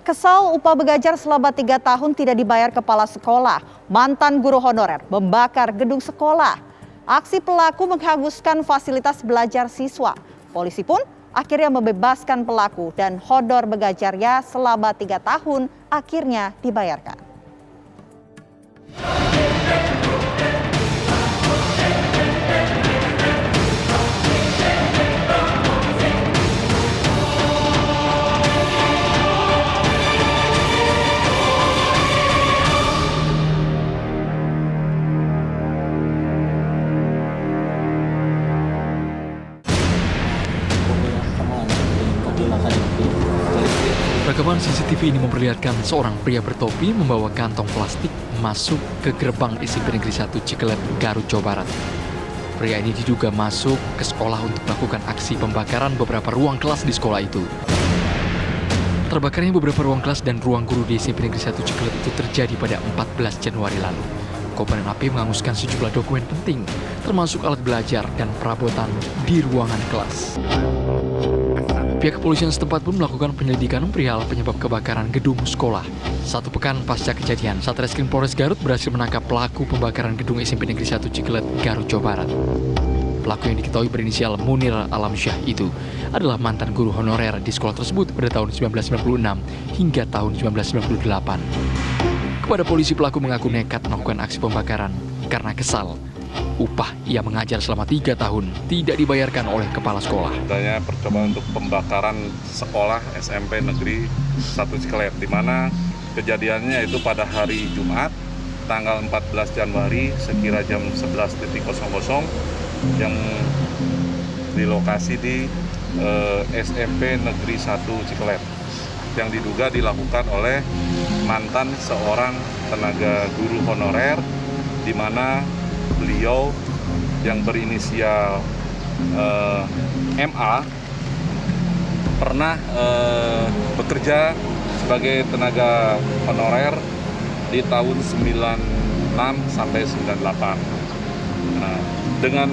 Kesal upah Begajar selama 3 tahun tidak dibayar kepala sekolah. Mantan guru honorer membakar gedung sekolah. Aksi pelaku menghanguskan fasilitas belajar siswa. Polisi pun akhirnya membebaskan pelaku dan honor Begajarnya selama 3 tahun akhirnya dibayarkan. Rekaman CCTV ini memperlihatkan seorang pria bertopi membawa kantong plastik masuk ke gerbang SMP Negeri 1 Cikelet, Garut, Jawa Barat. Pria ini diduga masuk ke sekolah untuk melakukan aksi pembakaran beberapa ruang kelas di sekolah itu. Terbakarnya beberapa ruang kelas dan ruang guru di SMP Negeri 1 Cikelet itu terjadi pada 14 Januari lalu. Kobaran api menghanguskan sejumlah dokumen penting, termasuk alat belajar dan perabotan di ruangan kelas. Pihak kepolisian setempat pun melakukan penyelidikan perihal penyebab kebakaran gedung sekolah. 1 pekan pasca kejadian, Satreskrim Polres Garut berhasil menangkap pelaku pembakaran gedung SMP Negeri 1 Cikelet, Garut, Jawa Barat. Pelaku yang diketahui berinisial Munir Alamsyah itu adalah mantan guru honorer di sekolah tersebut pada tahun 1996 hingga tahun 1998. Kepada polisi, pelaku mengaku nekat melakukan aksi pembakaran karena kesal. Upah ia mengajar selama 3 tahun tidak dibayarkan oleh kepala sekolah. Adanya percobaan untuk pembakaran sekolah SMP Negeri 1 Cikelet, di mana kejadiannya itu pada hari Jumat, tanggal 14 Januari, sekira jam 11.00 yang di lokasi di SMP Negeri 1 Cikelet, yang diduga dilakukan oleh mantan seorang tenaga guru honorer, di mana beliau yang berinisial MA pernah bekerja sebagai tenaga honorer di tahun 96 sampai 98. Nah, dengan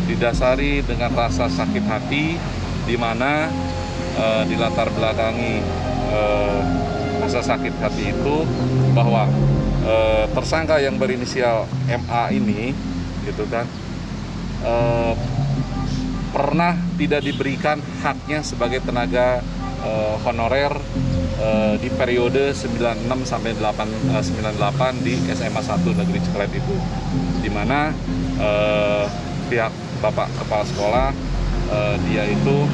didasari dengan rasa sakit hati, di mana dilatar belakangi rasa sakit hati itu bahwa tersangka yang berinisial MA ini, gitu kan, pernah tidak diberikan haknya sebagai tenaga honorer di periode 96 sampai 98 di SMA 1 Negeri Cikelet itu, di mana pihak Bapak Kepala Sekolah dia itu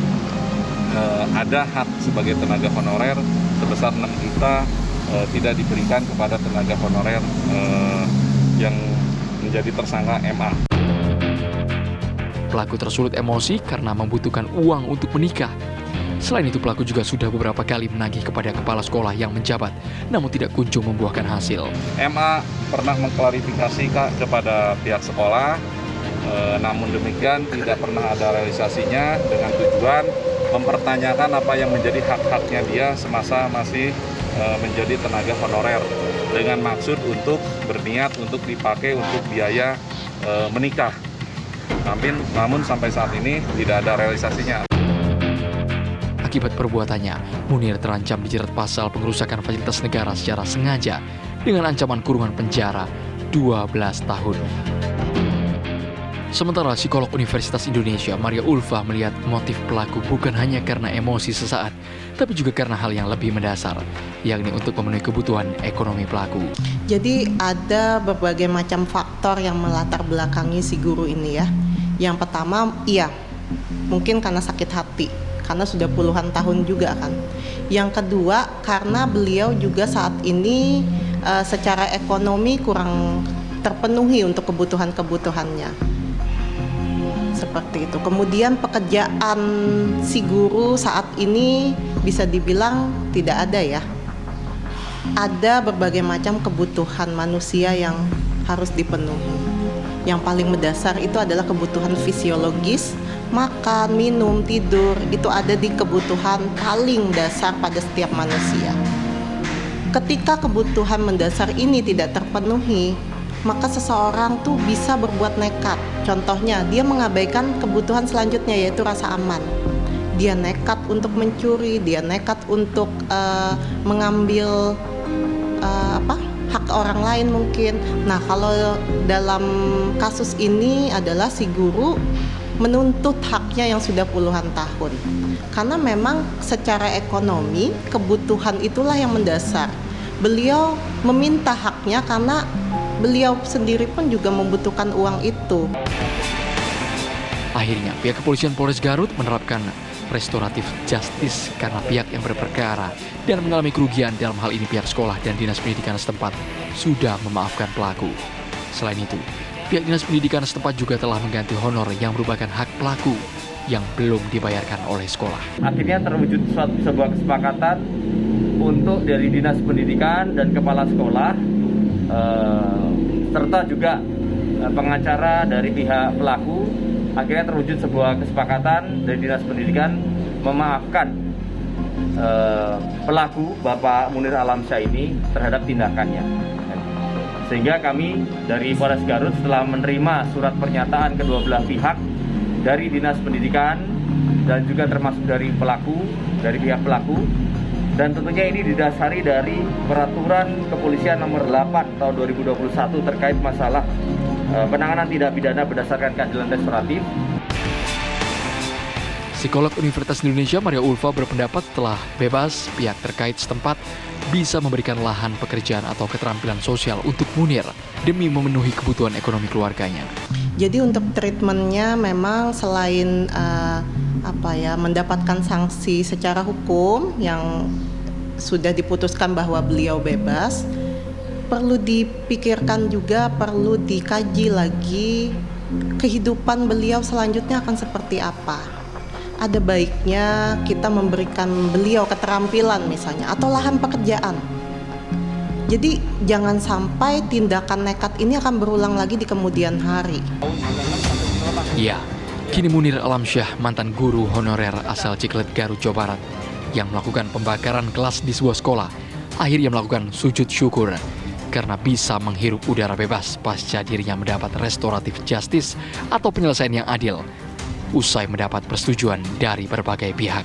ada hak sebagai tenaga honorer sebesar 6 juta tidak diberikan kepada tenaga honorer yang menjadi tersangka MA. Pelaku tersulut emosi karena membutuhkan uang untuk menikah. Selain itu, pelaku juga sudah beberapa kali menagih kepada kepala sekolah yang menjabat, namun tidak kunjung membuahkan hasil. MA pernah mengklarifikasi kepada pihak sekolah, namun demikian tidak pernah ada realisasinya, dengan tujuan mempertanyakan apa yang menjadi hak-haknya dia semasa masih menjadi tenaga honorer, dengan maksud untuk berniat untuk dipakai untuk biaya menikah. Namun sampai saat ini tidak ada realisasinya. Akibat perbuatannya, Munir terancam dijerat pasal pengerusakan fasilitas negara secara sengaja dengan ancaman kurungan penjara 12 tahun. Sementara psikolog Universitas Indonesia Maria Ulfa melihat motif pelaku bukan hanya karena emosi sesaat, tapi juga karena hal yang lebih mendasar, yakni untuk memenuhi kebutuhan ekonomi pelaku. Jadi ada berbagai macam faktor yang melatar belakangi si guru ini ya. Yang pertama, mungkin karena sakit hati, karena sudah puluhan tahun juga kan. Yang kedua, karena beliau juga saat ini secara ekonomi kurang terpenuhi untuk kebutuhan-kebutuhannya. Seperti itu. Kemudian pekerjaan si guru saat ini bisa dibilang tidak ada ya. Ada berbagai macam kebutuhan manusia yang harus dipenuhi. Yang paling mendasar itu adalah kebutuhan fisiologis, makan, minum, tidur. Itu ada di kebutuhan paling dasar pada setiap manusia. Ketika kebutuhan mendasar ini tidak terpenuhi, maka seseorang tuh bisa berbuat nekat. Contohnya, dia mengabaikan kebutuhan selanjutnya, yaitu rasa aman. dia nekat untuk mencuri, dia nekat untuk mengambil hak orang lain mungkin. Nah, kalau dalam kasus ini adalah si guru menuntut haknya yang sudah puluhan tahun. Karena memang secara ekonomi, kebutuhan itulah yang mendasar. Beliau meminta haknya karena beliau sendiri pun juga membutuhkan uang itu. Akhirnya, pihak kepolisian Polres Garut menerapkan restoratif justice karena pihak yang berperkara dan mengalami kerugian, dalam hal ini pihak sekolah dan dinas pendidikan setempat, sudah memaafkan pelaku. Selain itu, pihak dinas pendidikan setempat juga telah mengganti honor yang merupakan hak pelaku yang belum dibayarkan oleh sekolah. Akhirnya terwujud sebuah kesepakatan untuk dari dinas pendidikan dan kepala sekolah serta juga pengacara dari pihak pelaku. Akhirnya terwujud sebuah kesepakatan dari dinas pendidikan memaafkan pelaku Bapak Munir Alamsyah ini terhadap tindakannya. Sehingga kami dari Polres Garut setelah menerima surat pernyataan kedua belah pihak dari dinas pendidikan dan juga termasuk dari pihak pelaku, dan tentunya ini didasari dari peraturan kepolisian nomor 8 tahun 2021 terkait masalah penanganan tindak pidana berdasarkan keadilan restoratif. Psikolog Universitas Indonesia Maria Ulfa berpendapat setelah bebas, pihak terkait setempat bisa memberikan lahan pekerjaan atau keterampilan sosial untuk Munir demi memenuhi kebutuhan ekonomi keluarganya. Jadi untuk treatmentnya memang selain mendapatkan sanksi secara hukum yang sudah diputuskan bahwa beliau bebas, perlu dipikirkan juga, perlu dikaji lagi kehidupan beliau selanjutnya akan seperti apa. Ada baiknya kita memberikan beliau keterampilan misalnya atau lahan pekerjaan. Jadi jangan sampai tindakan nekat ini akan berulang lagi di kemudian hari. Ya, kini Munir Alamsyah, mantan guru honorer asal Ciklet, Garut, Jawa Barat, yang melakukan pembakaran kelas di sebuah sekolah, akhirnya melakukan sujud syukur karena bisa menghirup udara bebas pasca dirinya mendapat restoratif justice atau penyelesaian yang adil usai mendapat persetujuan dari berbagai pihak.